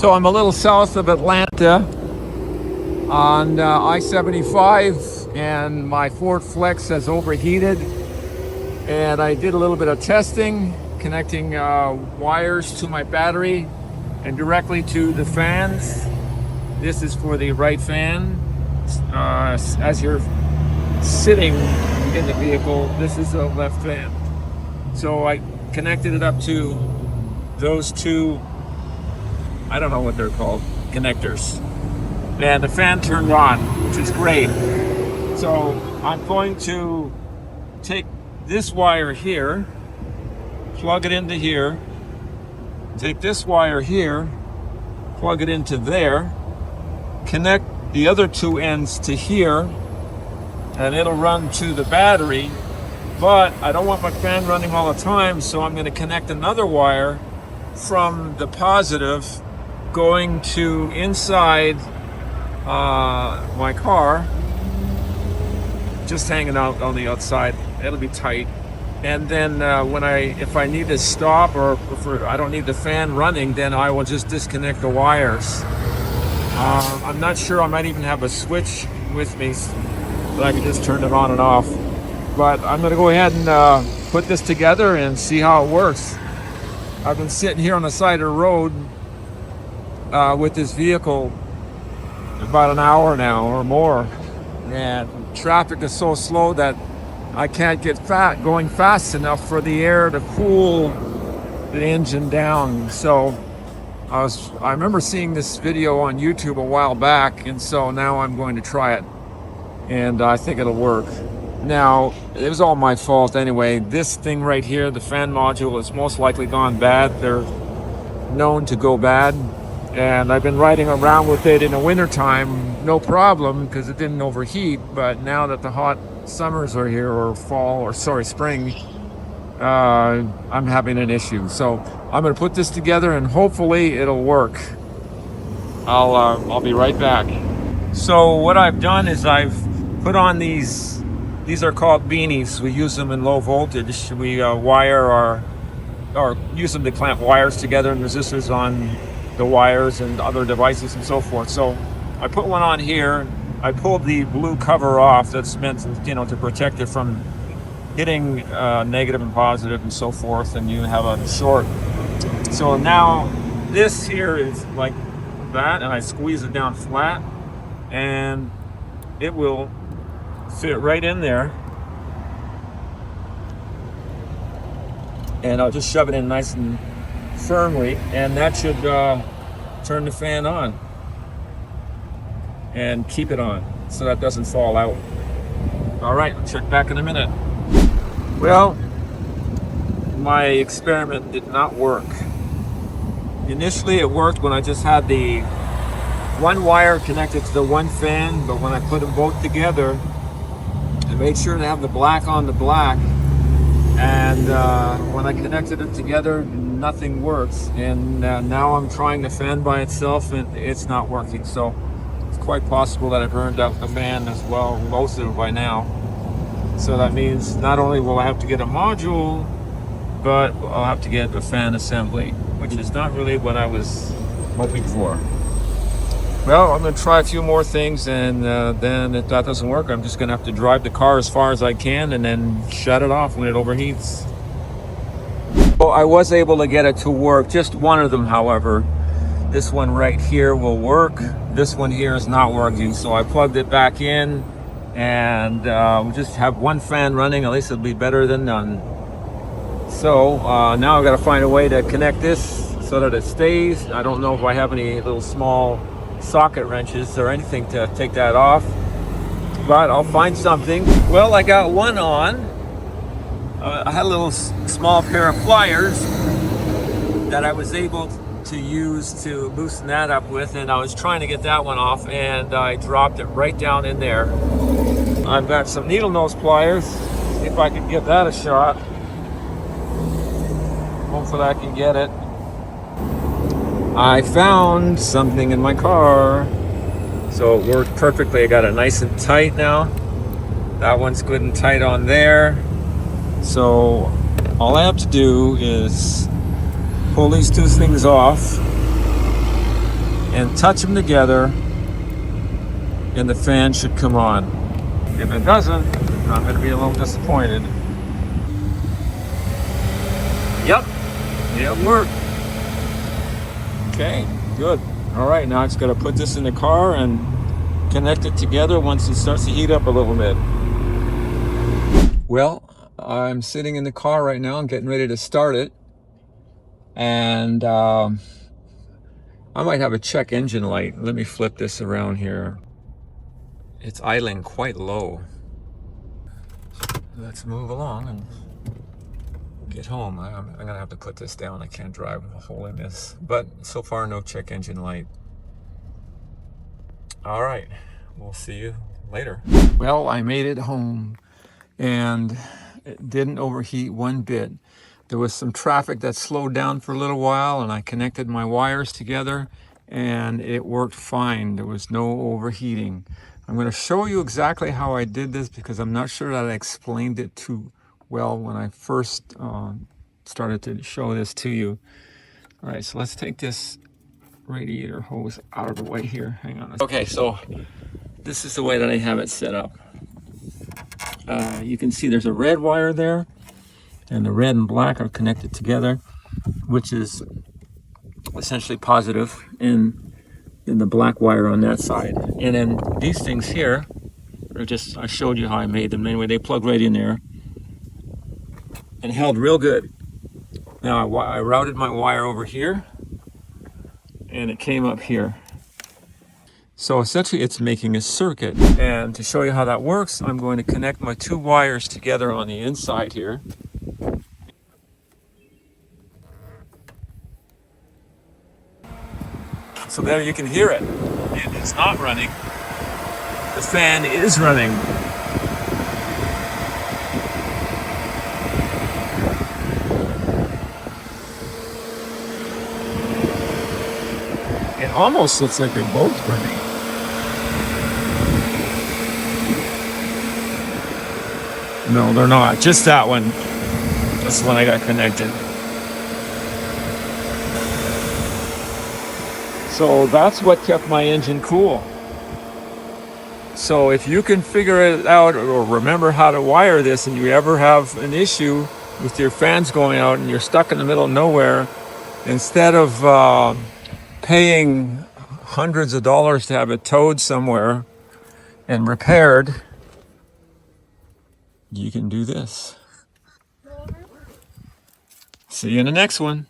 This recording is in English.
So I'm a little south of Atlanta on I-75, and my Ford Flex has overheated, and I did a little bit of testing connecting wires to my battery and directly to the fans. This is for the right fan. As you're sitting in the vehicle, this is the left fan. So I connected it up to those two, I don't know what they're called, connectors. And the fan turned on, which is great. So I'm going to take this wire here, plug it into here, take this wire here, plug it into there, connect the other two ends to here, and it'll run to the battery. But I don't want my fan running all the time, so I'm going to connect another wire from the positive going to inside my car, just hanging out on the outside. It'll be tight. And then if I need to stop, or if I don't need the fan running, then I will just disconnect the wires. I'm not sure. I might even have a switch with me that I can just turn it on and off. But I'm going to go ahead and put this together and see how it works. I've been sitting here on the side of the road with this vehicle about an hour now or more, and traffic is so slow that I can't get going fast enough for the air to cool the engine down. So I remember seeing this video on YouTube a while back, and so now I'm going to try it, and I think it'll work. Now, it was all my fault anyway. This thing right here, the fan module, is most likely gone bad. They're known to go bad. And I've been riding around with it in the wintertime, no problem, because it didn't overheat. But now that the hot summers are here, or spring, I'm having an issue. So I'm going to put this together and hopefully it'll work. I'll be right back. So what I've done is I've put on these are called beanies. We use them in low voltage. We use them to clamp wires together and resistors on the wires and other devices and so forth. So I put one on here. I pulled the blue cover off that's meant to protect it from hitting negative and positive and so forth, and you have a short. So now this here is like that, and I squeeze it down flat and it will fit right in there, and I'll just shove it in nice and firmly, and that should turn the fan on and keep it on so that doesn't fall out. All right, I'll check back in a minute. Well, my experiment did not work. Initially it worked when I just had the one wire connected to the one fan, but when I put them both together, I made sure to have the black on the black, and when I connected it together, nothing works. And now I'm trying the fan by itself and it's not working. So it's quite possible that I burned out the fan as well, most of it by now. So that means not only will I have to get a module, but I'll have to get a fan assembly, which is not really what I was hoping for. Well, I'm going to try a few more things, and then if that doesn't work, I'm just going to have to drive the car as far as I can and then shut it off when it overheats. Well, I was able to get it to work, just one of them, however. This one right here will work. This one here is not working, so I plugged it back in, and we'll just have one fan running. At least it'll be better than none. So now I've got to find a way to connect this so that it stays. I don't know if I have any little small socket wrenches or anything to take that off, but I'll find something. Well, I got one on. I had a little small pair of pliers that I was able to use to loosen that up with, and I was trying to get that one off, and I dropped it right down in there. I've got some needle nose pliers. See if I can give that a shot. Hopefully I can get it. I found something in my car. So it worked perfectly. I got it nice and tight now. That one's good and tight on there. So all I have to do is pull these two things off and touch them together, and the fan should come on. If it doesn't, I'm going to be a little disappointed. Yep, it worked. Okay, good. All right, now I just got to put this in the car and connect it together once it starts to heat up a little bit. Well, I'm sitting in the car right now. I'm getting ready to start it. And I might have a check engine light. Let me flip this around here. It's idling quite low. Let's move along and get home. I'm gonna have to put this down. I can't drive holding this. But so far, no check engine light. All right, we'll see you later. Well, I made it home and it didn't overheat one bit. There was some traffic that slowed down for a little while, and I connected my wires together and it worked fine. There was no overheating. I'm going to show you exactly how I did this because I'm not sure that I explained it too well when I first started to show this to you. All right, so let's take this radiator hose out of the way here. Hang on. Okay, so this is the way that I have it set up. You can see there's a red wire there, and the red and black are connected together, which is essentially positive, and then the black wire on that side. And then these things here are just, I showed you how I made them. Anyway, they plug right in there and held real good. Now I routed my wire over here, and it came up here. So essentially it's making a circuit. And to show you how that works, I'm going to connect my two wires together on the inside here. So there you can hear it. It's not running. The fan is running. It almost looks like they're both running. No, they're not. Just that one. That's the one I got connected. So that's what kept my engine cool. So if you can figure it out or remember how to wire this, and you ever have an issue with your fans going out and you're stuck in the middle of nowhere, instead of paying hundreds of dollars to have it towed somewhere and repaired, you can do this. See you in the next one.